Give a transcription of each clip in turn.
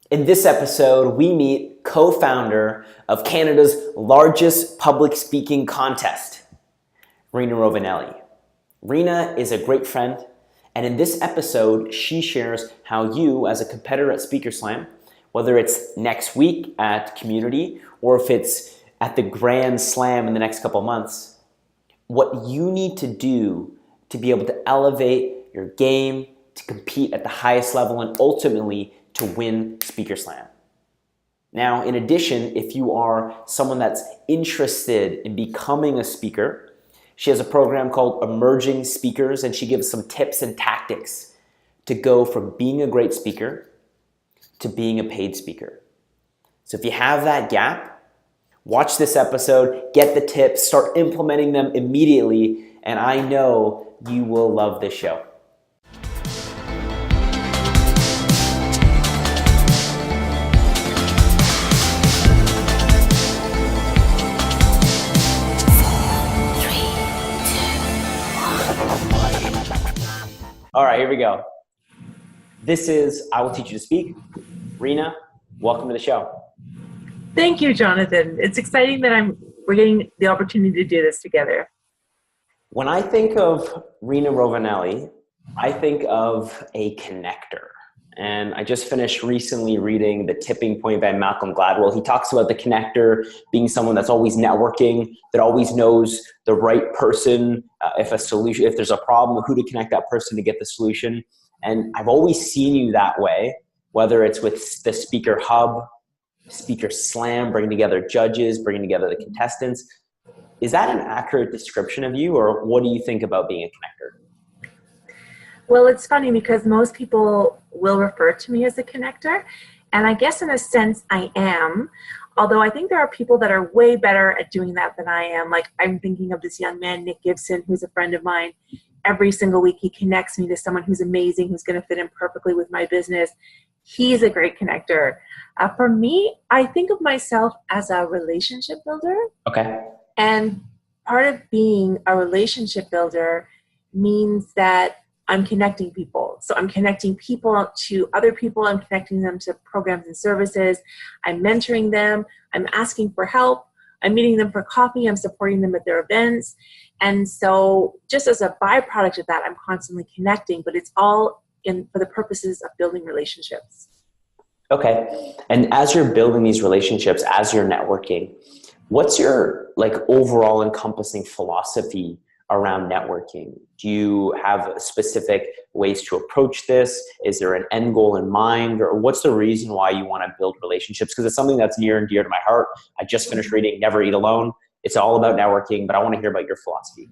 In this episode, we meet co-founder of Canada's largest public speaking contest, Rina Rovinelli. Rina is a great friend, and in this episode, she shares how you, as a competitor at SpeakerSlam, whether it's next week at Community or if it's at the Grand Slam in the next couple months, what you need to do to be able to elevate your game, to compete at the highest level, and ultimately to win SpeakerSlam. Now, in addition, if you are someone that's interested in becoming a speaker, she has a program called Emerging Speakers, and she gives some tips and tactics to go from being a great speaker to being a paid speaker. So if you have that gap, watch this episode, get the tips, start implementing them immediately, and I know you will love this show. All right, here we go. This is I Will Teach You to Speak. Rina, welcome to the show. Thank you, Jonathan. It's exciting that we're getting the opportunity to do this together. When I think of Rina Rovinelli, I think of a connector. And I just finished recently reading The Tipping Point by Malcolm Gladwell. He talks about the connector being someone that's always networking, that always knows the right person, if there's a problem, who to connect that person to get the solution. And I've always seen you that way, whether it's with the Speaker Hub, Speaker Slam, bringing together judges, bringing together the contestants. Is that an accurate description of you, or what do you think about being a connector? Well, it's funny because most people will refer to me as a connector, and I guess in a sense I am, although I think there are people that are way better at doing that than I am. Like, I'm thinking of this young man, Nick Gibson, who's a friend of mine. Every single week he connects me to someone who's amazing, who's going to fit in perfectly with my business. He's a great connector. For me, I think of myself as a relationship builder. Okay. And part of being a relationship builder means that I'm connecting people. So I'm connecting people to other people. I'm connecting them to programs and services. I'm mentoring them. I'm asking for help. I'm meeting them for coffee. I'm supporting them at their events. And so just as a byproduct of that, I'm constantly connecting, but it's all for the purposes of building relationships. Okay. And as you're building these relationships, as you're networking, what's your overall encompassing philosophy around networking? Do you have specific ways to approach this? Is there an end goal in mind? Or what's the reason why you want to build relationships? Because it's something that's near and dear to my heart. I just finished reading Never Eat Alone. It's all about networking, but I want to hear about your philosophy.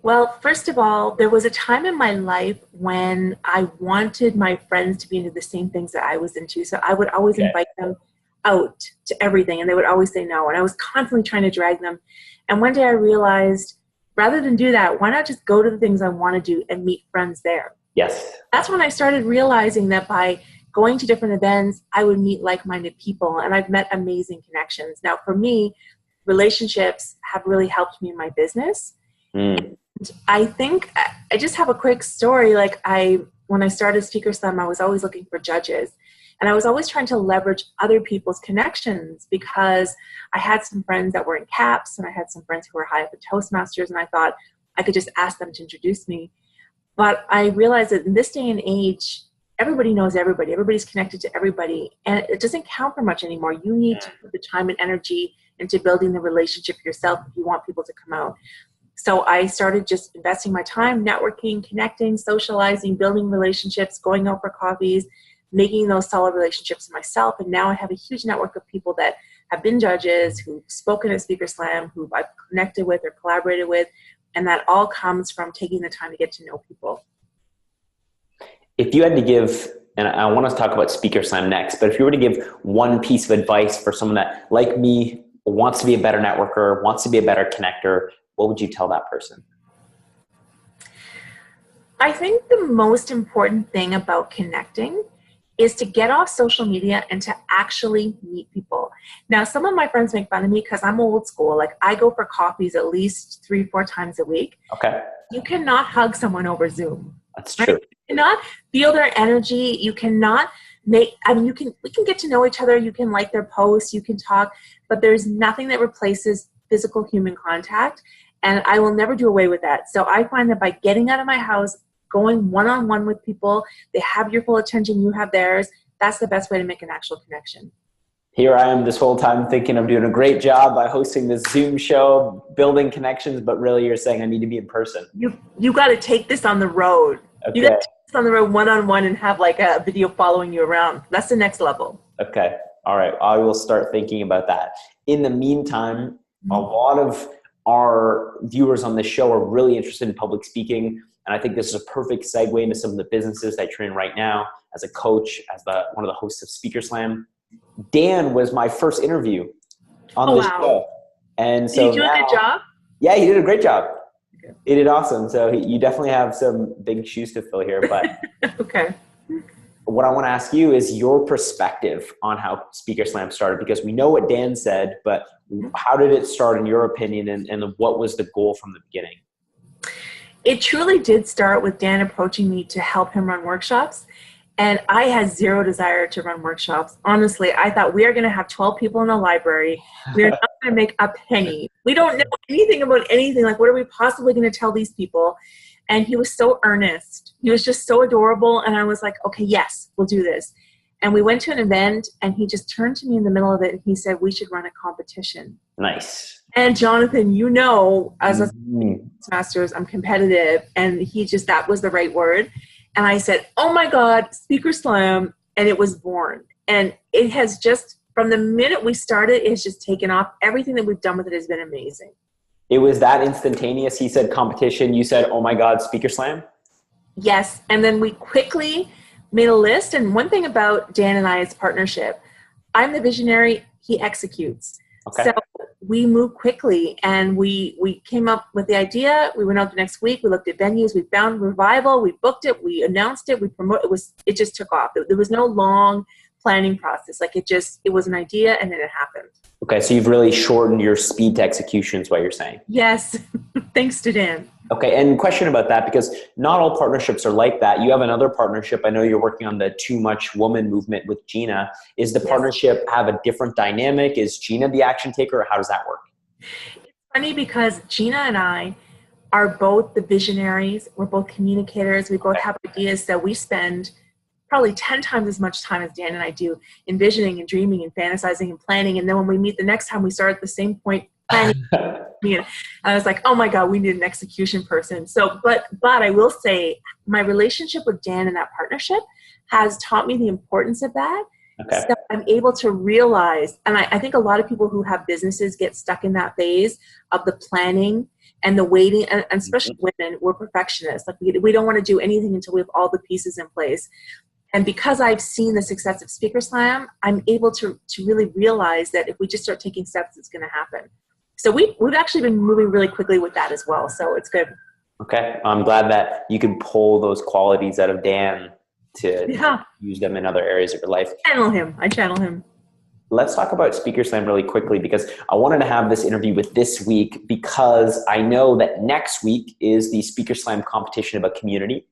Well, first of all, there was a time in my life when I wanted my friends to be into the same things that I was into. So I would always invite them out to everything, and they would always say no. And I was constantly trying to drag them. And one day I realized, rather than do that, why not just go to the things I want to do and meet friends there? Yes. That's when I started realizing that by going to different events, I would meet like-minded people, and I've met amazing connections. Now, for me, relationships have really helped me in my business. I think I just have a quick story. When I started SpeakerSlam, I was always looking for judges. And I was always trying to leverage other people's connections because I had some friends that were in CAPS and I had some friends who were high up in Toastmasters, and I thought I could just ask them to introduce me. But I realized that in this day and age, everybody knows everybody. Everybody's connected to everybody. And it doesn't count for much anymore. You need to put the time and energy into building the relationship yourself if you want people to come out. So I started just investing my time, networking, connecting, socializing, building relationships, going out for coffees, making those solid relationships myself. And now I have a huge network of people that have been judges, who've spoken at SpeakerSlam, who I've connected with or collaborated with. And that all comes from taking the time to get to know people. If you had to give, and I want to talk about SpeakerSlam next, but if you were to give one piece of advice for someone that, like me, wants to be a better networker, wants to be a better connector, what would you tell that person? I think the most important thing about connecting is to get off social media and to actually meet people. Now, some of my friends make fun of me because I'm old school. I go for coffees at least 3-4 times a week. Okay. You cannot hug someone over Zoom. That's true. You cannot feel their energy. You cannot we can get to know each other. You can like their posts, you can talk, but there's nothing that replaces physical human contact. And I will never do away with that. So I find that by getting out of my house, going one-on-one with people, they have your full attention, you have theirs. That's the best way to make an actual connection. Here I am this whole time thinking I'm doing a great job by hosting this Zoom show, building connections, but really you're saying I need to be in person. You got to take this on the road. Okay. You got to take this on the road one-on-one and have like a video following you around. That's the next level. Okay. All right. I will start thinking about that. In the meantime, a lot of our viewers on this show are really interested in public speaking. And I think this is a perfect segue into some of the businesses that you're in right now as a coach, as one of the hosts of Speaker Slam. Dan was my first interview on this show. And so did you do a good job? Yeah, he did a great job. Okay. He did awesome. So you definitely have some big shoes to fill here. But okay. What I want to ask you is your perspective on how Speaker Slam started, because we know what Dan said, but how did it start in your opinion, and what was the goal from the beginning? It truly did start with Dan approaching me to help him run workshops. And I had zero desire to run workshops. Honestly, I thought we are going to have 12 people in the library. We're not going to make a penny. We don't know anything about anything. Like, what are we possibly going to tell these people? And he was so earnest. He was just so adorable. And I was like, okay, yes, we'll do this. And we went to an event, and he just turned to me in the middle of it, and he said, we should run a competition. Nice. And Jonathan, as a masters, I'm competitive. And that was the right word. And I said, oh my God, Speaker Slam. And it was born. And it has just, from the minute we started, it's just taken off. Everything that we've done with it has been amazing. It was that instantaneous. He said competition. You said, oh my God, Speaker Slam? Yes. And then we quickly made a list. And one thing about Dan and I's partnership, I'm the visionary, he executes. Okay. So we moved quickly, and we came up with the idea. We went out the next week. We looked at venues. We found Revival. We booked it. We announced it. We promoted. It just took off. There was no long planning process. Like it was an idea, and then it happened. Okay, so you've really shortened your speed to execution is what you're saying. Yes, thanks to Dan. Okay, and question about that, because not all partnerships are like that. You have another partnership. I know you're working on the Too Much Woman movement with Gina. Is the partnership have a different dynamic? Is Gina the action taker, or how does that work? It's funny because Gina and I are both the visionaries. We're both communicators. We both have ideas that we spend probably 10 times as much time as Dan and I do envisioning and dreaming and fantasizing and planning. And then when we meet the next time, we start at the same point planning. And I was like, oh my God, we need an execution person. So, but I will say my relationship with Dan and that partnership has taught me the importance of that. Okay. So I'm able to realize, and I think a lot of people who have businesses get stuck in that phase of the planning and the waiting, and especially women, we're perfectionists. Like we don't want to do anything until we have all the pieces in place. And because I've seen the success of Speaker Slam, I'm able to really realize that if we just start taking steps, it's going to happen. So we've actually been moving really quickly with that as well. So it's good. Okay. I'm glad that you can pull those qualities out of Dan to use them in other areas of your life. I channel him. Let's talk about Speaker Slam really quickly, because I wanted to have this interview with this week because I know that next week is the Speaker Slam competition about community.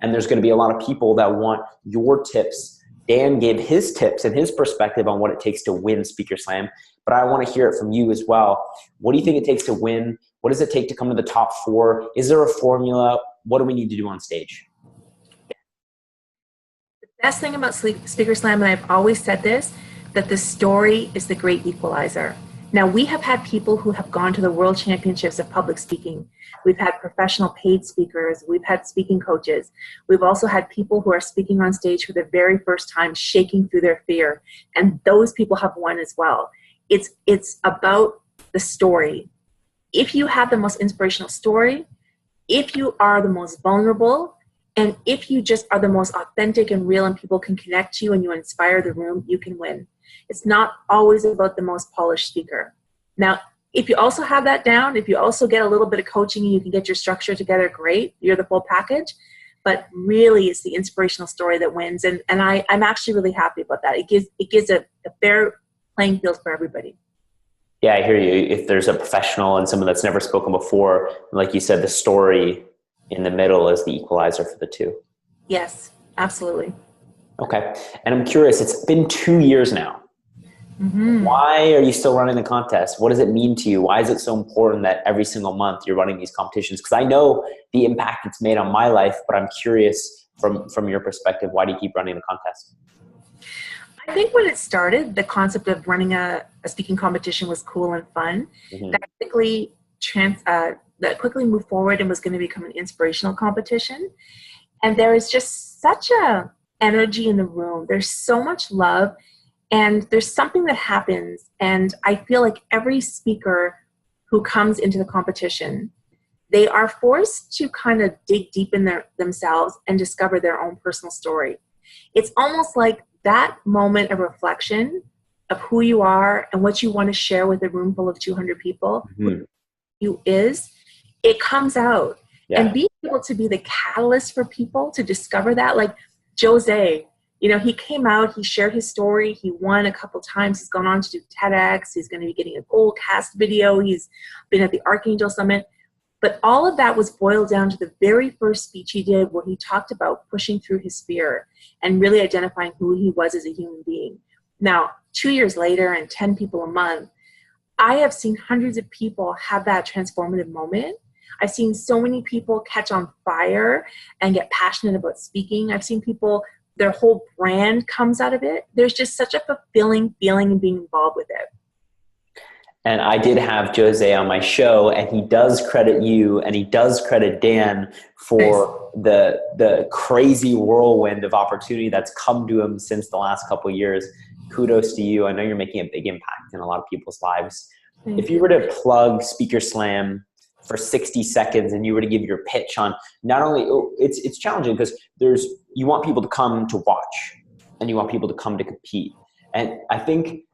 And there's going to be a lot of people that want your tips. Dan gave his tips and his perspective on what it takes to win Speaker Slam, but I want to hear it from you as well. What do you think it takes to win? What does it take to come to the top 4? Is there a formula? What do we need to do on stage? The best thing about Speaker Slam, and I've always said this, that the story is the great equalizer. Now, we have had people who have gone to the World Championships of Public Speaking. We've had professional paid speakers. We've had speaking coaches. We've also had people who are speaking on stage for the very first time, shaking through their fear. And those people have won as well. It's about the story. If you have the most inspirational story, if you are the most vulnerable, and if you just are the most authentic and real and people can connect to you and you inspire the room, you can win. It's not always about the most polished speaker. Now, if you also have that down, if you also get a little bit of coaching and you can get your structure together, great. You're the full package. But really, it's the inspirational story that wins. And I'm actually really happy about that. It gives a fair playing field for everybody. Yeah, I hear you. If there's a professional and someone that's never spoken before, like you said, the story in the middle is the equalizer for the two. Yes, absolutely. Okay. And I'm curious, it's been 2 years now. Mm-hmm. Why are you still running the contest? What does it mean to you? Why is it so important that every single month you're running these competitions? Because I know the impact it's made on my life, but I'm curious from your perspective, why do you keep running the contest? I think when it started, the concept of running a speaking competition was cool and fun. Mm-hmm. That quickly moved forward and was going to become an inspirational competition. And there is just such a energy in the room. There's so much love, and there's something that happens. And I feel like every speaker who comes into the competition, they are forced to kind of dig deep in themselves and discover their own personal story. It's almost like that moment of reflection of who you are and what you want to share with a room full of 200 people, who Mm-hmm. you is, it comes out. And Yeah. being able to be the catalyst for people to discover that, like Jose, he came out, he shared his story, he won a couple times, he's gone on to do TEDx, he's going to be getting a gold cast video, he's been at the Archangel Summit. But all of that was boiled down to the very first speech he did, where he talked about pushing through his fear and really identifying who he was as a human being. Now, 2 years later and 10 people a month, I have seen hundreds of people have that transformative moment. I've seen so many people catch on fire and get passionate about speaking. I've seen people, their whole brand comes out of it. There's just such a fulfilling feeling in being involved with it. And I did have Jose on my show, and he does credit you and he does credit Dan Nice. for the crazy whirlwind of opportunity that's come to him since the last couple of years. Kudos to you. I know you're making a big impact in a lot of people's lives. If Thank you you. were to plug Speaker Slam for 60 seconds and you were to give your pitch on not only, it's challenging because you want people to come to watch and you want people to come to compete. And I think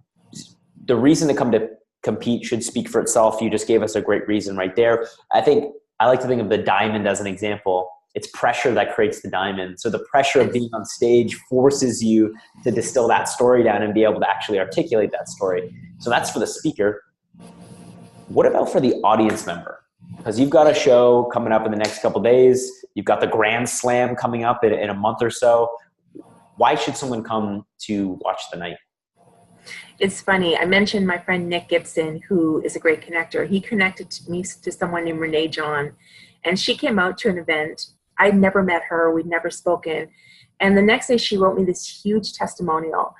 the reason to come to compete should speak for itself. You just gave us a great reason right there. I like to think of the diamond as an example. It's pressure that creates the diamond. So the pressure of being on stage forces you to distill that story down and be able to actually articulate that story. So that's for the speaker. What about for the audience member? Because you've got a show coming up in the next couple of days. You've got the Grand Slam coming up in a month or so. Why should someone come to watch the night? It's funny. I mentioned my friend Nick Gibson, who is a great connector. He connected me to someone named Renee John, and she came out to an event. I'd never met her. We'd never spoken. And the next day she wrote me this huge testimonial.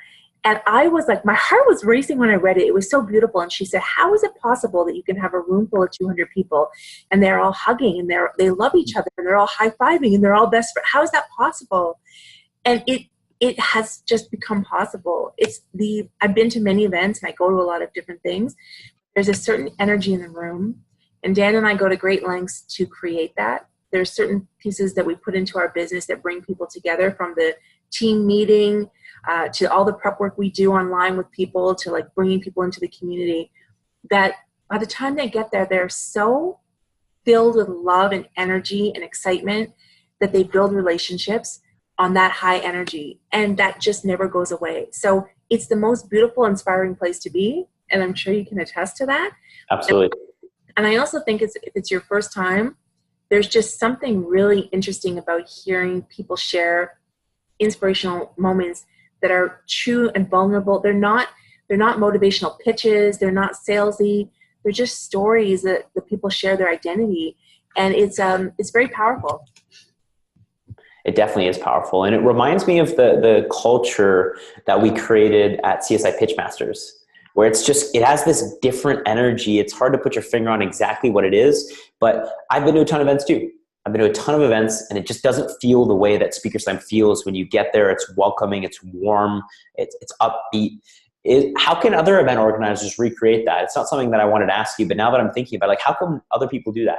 And I was like, my heart was racing when I read it. It was so beautiful. And she said, how is it possible that you can have a room full of 200 people and they're all hugging and they love each other and they're all high-fiving and they're all best friends? How is that possible? And it has just become possible. I've been to many events and I go to a lot of different things. There's a certain energy in the room, and Dan and I go to great lengths to create that. There's certain pieces that we put into our business that bring people together, from the team meeting to all the prep work we do online with people, to like bringing people into the community, that by the time they get there, they're so filled with love and energy and excitement that they build relationships on that high energy, and that just never goes away. So it's the most beautiful, inspiring place to be, and I'm sure you can attest to that. Absolutely. And I also think if it's your first time, there's just something really interesting about hearing people share inspirational moments that are true and vulnerable. They're not motivational pitches. They're not salesy. They're just stories that the people share their identity, and it's very powerful. It definitely is powerful. And it reminds me of the culture that we created at CSI Pitchmasters, where it has this different energy. It's hard to put your finger on exactly what it is, but I've been to a ton of events too. I've been to a ton of events, and it just doesn't feel the way that Speaker Slam feels when you get there. It's welcoming, it's warm, it's upbeat. How can other event organizers recreate that? It's not something that I wanted to ask you, but now that I'm thinking about it, how come other people do that?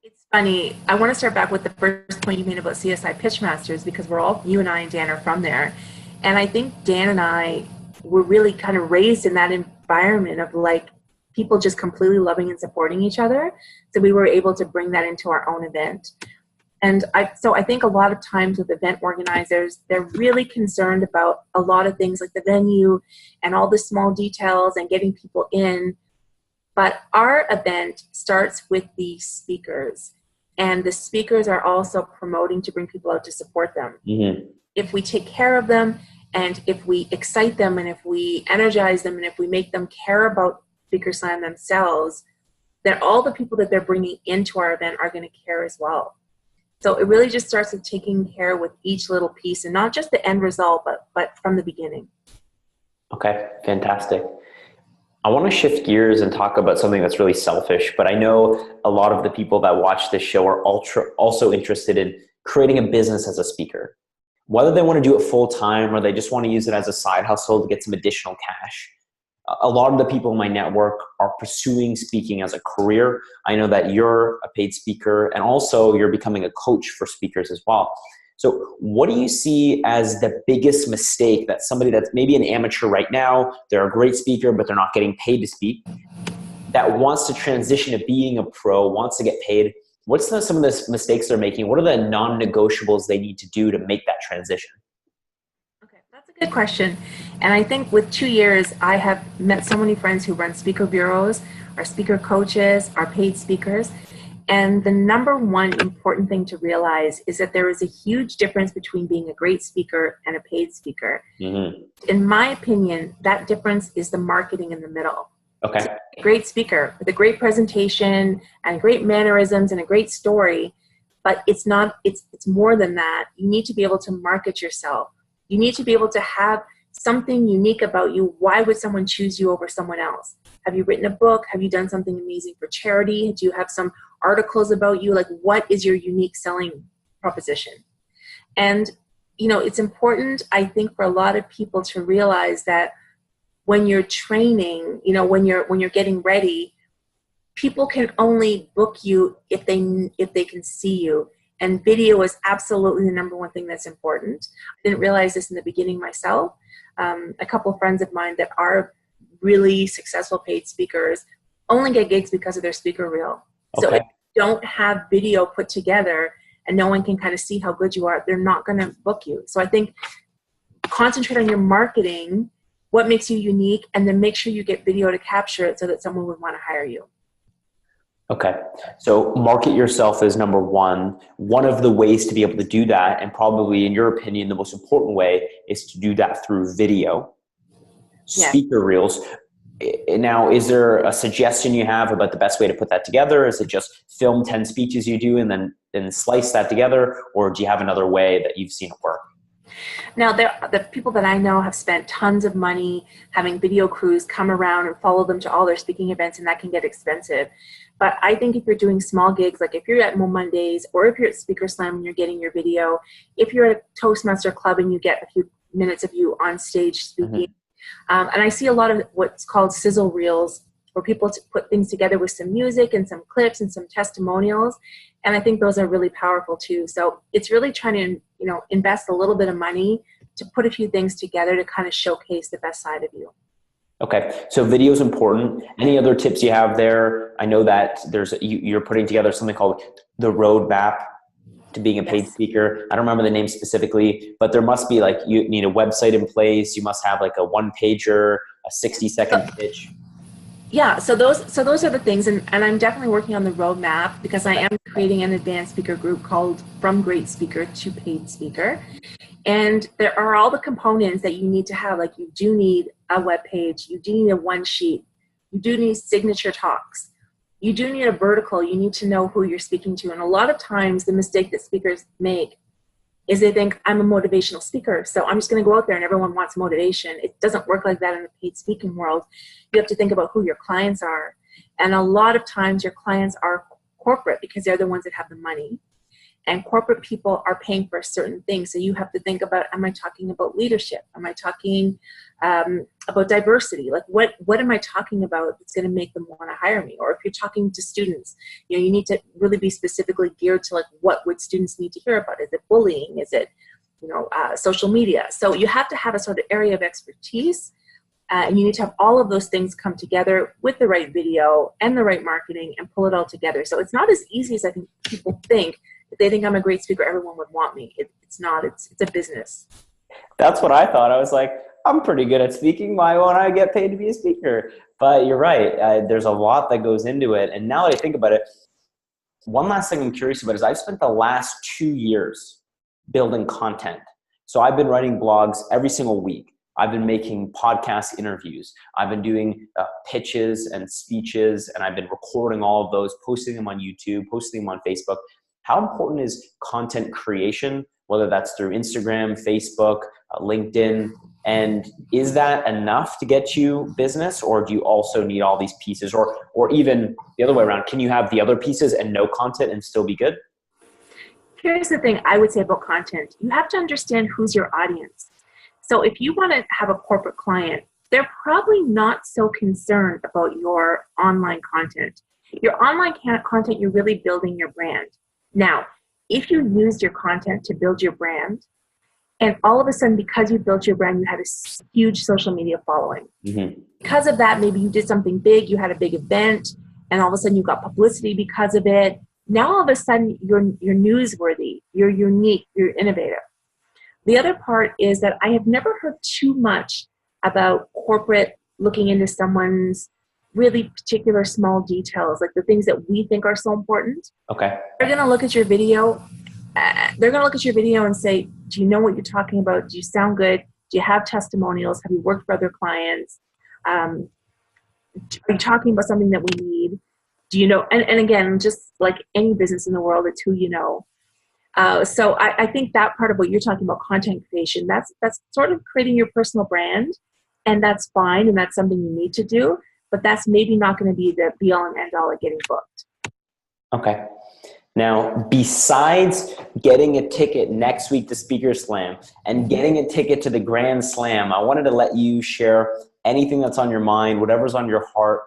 It's funny. I want to start back with the first point you made about CSI Pitchmasters, because you and I and Dan are from there. And I think Dan and I were really kind of raised in that environment of like people just completely loving and supporting each other. So we were able to bring that into our own event. And I think a lot of times with event organizers, they're really concerned about a lot of things like the venue and all the small details and getting people in. But our event starts with the speakers, and the speakers are also promoting to bring people out to support them. Mm-hmm. if we take care of them, and if we excite them, and if we energize them, and if we make them care about Speaker Slam themselves, then all the people that they're bringing into our event are going to care as well. So it really just starts with taking care with each little piece, and not just the end result, but from the beginning. Okay, fantastic. I want to shift gears and talk about something that's really selfish, but I know a lot of the people that watch this show are also interested in creating a business as a speaker. Whether they want to do it full time or they just want to use it as a side hustle to get some additional cash. A lot of the people in my network are pursuing speaking as a career. I know that you're a paid speaker, and also you're becoming a coach for speakers as well. So what do you see as the biggest mistake that somebody that's maybe an amateur right now, they're a great speaker, but they're not getting paid to speak, that wants to transition to being a pro, wants to get paid? What's some of the mistakes they're making? What are the non-negotiables they need to do to make that transition? Okay, that's a good question. And I think with 2 years, I have met so many friends who run speaker bureaus, are speaker coaches, are paid speakers. And the number one important thing to realize is that there is a huge difference between being a great speaker and a paid speaker. Mm-hmm. In my opinion, that difference is the marketing in the middle. Okay. A great speaker with a great presentation and great mannerisms and a great story, but it's more than that. You need to be able to market yourself. You need to be able to have something unique about you. Why would someone choose you over someone else? Have you written a book? Have you done something amazing for charity? Do you have some articles about you? Like, what is your unique selling proposition? And, it's important, I think, for a lot of people to realize that when you're training, when you're getting ready, people can only book you if they can see you. And video is absolutely the number one thing that's important. I didn't realize this in the beginning myself. A couple of friends of mine that are really successful paid speakers only get gigs because of their speaker reel. Okay. So if you don't have video put together and no one can kind of see how good you are, they're not going to book you. So I think concentrate on your marketing, what makes you unique, and then make sure you get video to capture it so that someone would want to hire you. Okay. So market yourself is number one. One of the ways to be able to do that, and probably in your opinion, the most important way, is to do that through video. Yes. Speaker reels. Now, is there a suggestion you have about the best way to put that together? Is it just film 10 speeches you do and then slice that together? Or do you have another way that you've seen it work? Now, the people that I know have spent tons of money having video crews come around and follow them to all their speaking events, and that can get expensive. But I think if you're doing small gigs, like if you're at Mo Mondays, or if you're at Speaker Slam and you're getting your video, if you're at a Toastmaster club and you get a few minutes of you on stage speaking, and I see a lot of what's called sizzle reels, where people put things together with some music and some clips and some testimonials. And I think those are really powerful too. So it's really trying to, invest a little bit of money to put a few things together to kind of showcase the best side of you. Okay. So video is important. Any other tips you have there? I know that you're putting together something called the roadmap to being a paid speaker. I don't remember the name specifically, but there must be you need a website in place. You must have like a 1-pager, a 60-second pitch. Yeah, so those are the things, and I'm definitely working on the roadmap because I am creating an advanced speaker group called From Great Speaker to Paid Speaker. And there are all the components that you need to have. Like, you do need a web page, you do need a one sheet, you do need signature talks, you do need a vertical, you need to know who you're speaking to. And a lot of times the mistake that speakers make is they think, I'm a motivational speaker, so I'm just going to go out there and everyone wants motivation. It doesn't work like that in the paid speaking world. You have to think about who your clients are. And a lot of times your clients are corporate because they're the ones that have the money. And corporate people are paying for a certain thing. So you have to think about, am I talking about leadership? Am I talking about diversity? Like, what am I talking about that's going to make them want to hire me? Or if you're talking to students, you need to really be specifically geared to what would students need to hear about? Is it bullying? Is it, social media? So you have to have a sort of area of expertise. And you need to have all of those things come together with the right video and the right marketing and pull it all together. So it's not as easy as I think people think. If they think I'm a great speaker, everyone would want me. It's not. It's a business. That's what I thought. I was like, I'm pretty good at speaking. Why won't I get paid to be a speaker? But you're right. There's a lot that goes into it. And now that I think about it, one last thing I'm curious about is I've spent the last 2 years building content. So I've been writing blogs every single week. I've been making podcast interviews. I've been doing pitches and speeches, and I've been recording all of those, posting them on YouTube, posting them on Facebook. How important is content creation, whether that's through Instagram, Facebook, LinkedIn? And is that enough to get you business, or do you also need all these pieces? Or even the other way around, can you have the other pieces and no content and still be good? Here's the thing I would say about content. You have to understand who's your audience. So if you want to have a corporate client, they're probably not so concerned about your online content. Your online content, you're really building your brand. Now, if you used your content to build your brand, and all of a sudden, because you built your brand, you had a huge social media following. Mm-hmm. Because of that, maybe you did something big, you had a big event, and all of a sudden you got publicity because of it. Now all of a sudden you're newsworthy, you're unique, you're innovative. The other part is that I have never heard too much about corporate looking into someone's really particular small details, like the things that we think are so important. Okay. They're going to look at your video. They're going to look at your video and say, do you know what you're talking about? Do you sound good? Do you have testimonials? Have you worked for other clients? Are you talking about something that we need? Do you know? And again, just like any business in the world, it's who you know. So I think that part of what you're talking about, content creation, that's sort of creating your personal brand, and that's fine, and that's something you need to do, but that's maybe not going to be the be all and end all of getting booked. Okay. Now, besides getting a ticket next week to Speaker Slam and getting a ticket to the Grand Slam, I wanted to let you share anything that's on your mind, whatever's on your heart.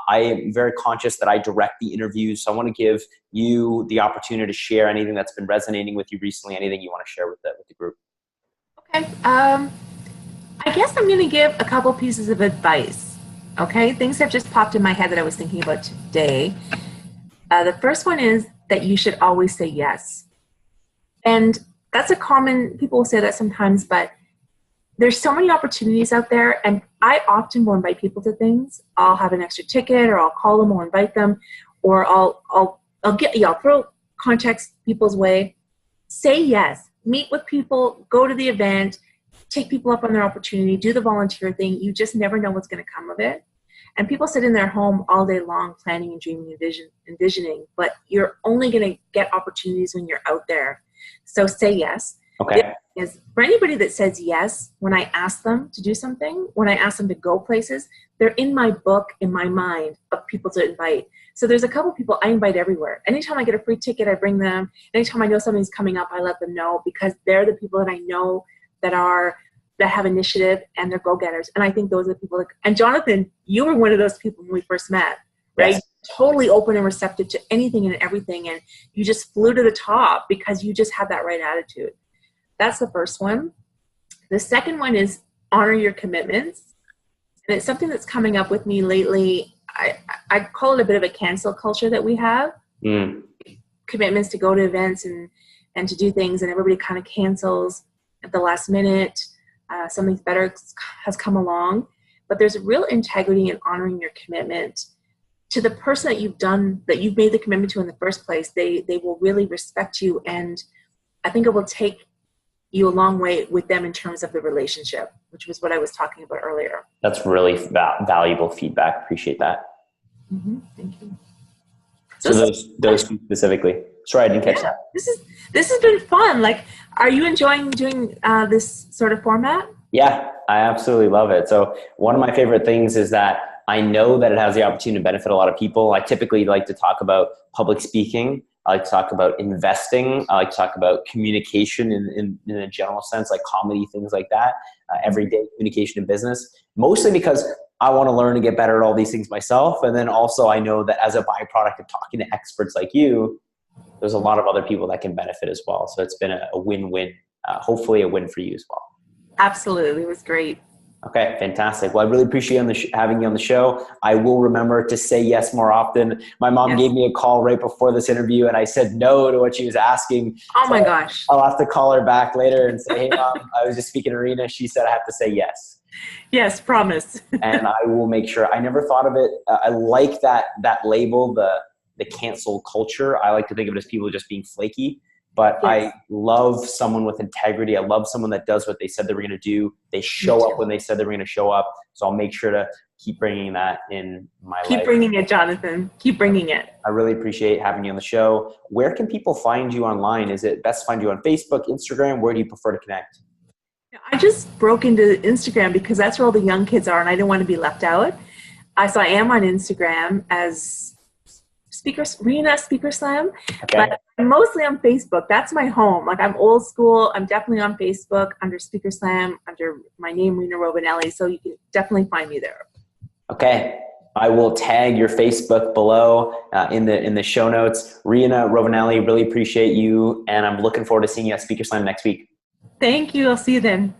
I am very conscious that I direct the interviews, so I want to give you the opportunity to share anything that's been resonating with you recently, anything you want to share with the group. Okay. I guess I'm going to give a couple pieces of advice. Okay. Things have just popped in my head that I was thinking about today. The first one is that you should always say yes. And that's a common, people will say that sometimes, but there's so many opportunities out there, and I often will invite people to things. I'll have an extra ticket, or I'll call them, or invite them, or I'll throw contacts people's way. Say yes. Meet with people, go to the event, take people up on their opportunity, do the volunteer thing. You just never know what's going to come of it. And people sit in their home all day long planning and dreaming and envisioning, but you're only going to get opportunities when you're out there. So say yes. Okay. Is for anybody that says yes, when I ask them to do something, when I ask them to go places, they're in my book, in my mind, of people to invite. So there's a couple people I invite everywhere. Anytime I get a free ticket, I bring them. Anytime I know something's coming up, I let them know, because they're the people that I know that have initiative, and they're go-getters. And I think those are the people and Jonathan, you were one of those people when we first met, right? Yes. Totally open and receptive to anything and everything. And you just flew to the top because you just had that right attitude. That's the first one. The second one is honor your commitments. And it's something that's coming up with me lately. I call it a bit of a cancel culture that we have. Commitments to go to events and to do things, and everybody kind of cancels at the last minute. Something better has come along. But there's a real integrity in honoring your commitment to the person that you've made the commitment to in the first place. They will really respect you, and I think it will take you a long way with them in terms of the relationship, which was what I was talking about earlier. That's really valuable feedback. Appreciate that. Mm-hmm. Thank you. So those two specifically. Sorry, I didn't catch that. This has been fun. Like, are you enjoying doing this sort of format? Yeah, I absolutely love it. So one of my favorite things is that I know that it has the opportunity to benefit a lot of people. I typically like to talk about public speaking. I like to talk about investing. I like to talk about communication in a general sense, like comedy, things like that. Everyday communication in business, mostly because I want to learn to get better at all these things myself. And then also I know that as a byproduct of talking to experts like you, there's a lot of other people that can benefit as well. So it's been a win-win, hopefully a win for you as well. Absolutely. It was great. Okay, fantastic. Well, I really appreciate having you on the show. I will remember to say yes more often. My mom gave me a call right before this interview, and I said no to what she was asking. Oh my gosh. I'll have to call her back later and say, hey, Mom, I was just speaking to Rina. She said I have to say yes. Yes, promise. And I will make sure. I never thought of it. I like that label, the cancel culture. I like to think of it as people just being flaky. but Yes. I love someone with integrity. I love someone that does what they said they were going to do. They Me show up too. when they said they were going to show up. So I'll make sure to keep bringing that in my Keep life. bringing it, Jonathan. Keep bringing it. I really appreciate having you on the show. Where can people find you online? Is it best to find you on Facebook, Instagram? Where do you prefer to connect? I just broke into Instagram because that's where all the young kids are, and I didn't want to be left out. So I am on Instagram as Rina Speaker Slam, Okay. but I'm mostly on Facebook. That's my home. Like, I'm old school. I'm definitely on Facebook under Speaker Slam, under my name, Rina Rovinelli. So you can definitely find me there. Okay. I will tag your Facebook below in the show notes. Rina Rovinelli, really appreciate you, and I'm looking forward to seeing you at Speaker Slam next week. Thank you. I'll see you then.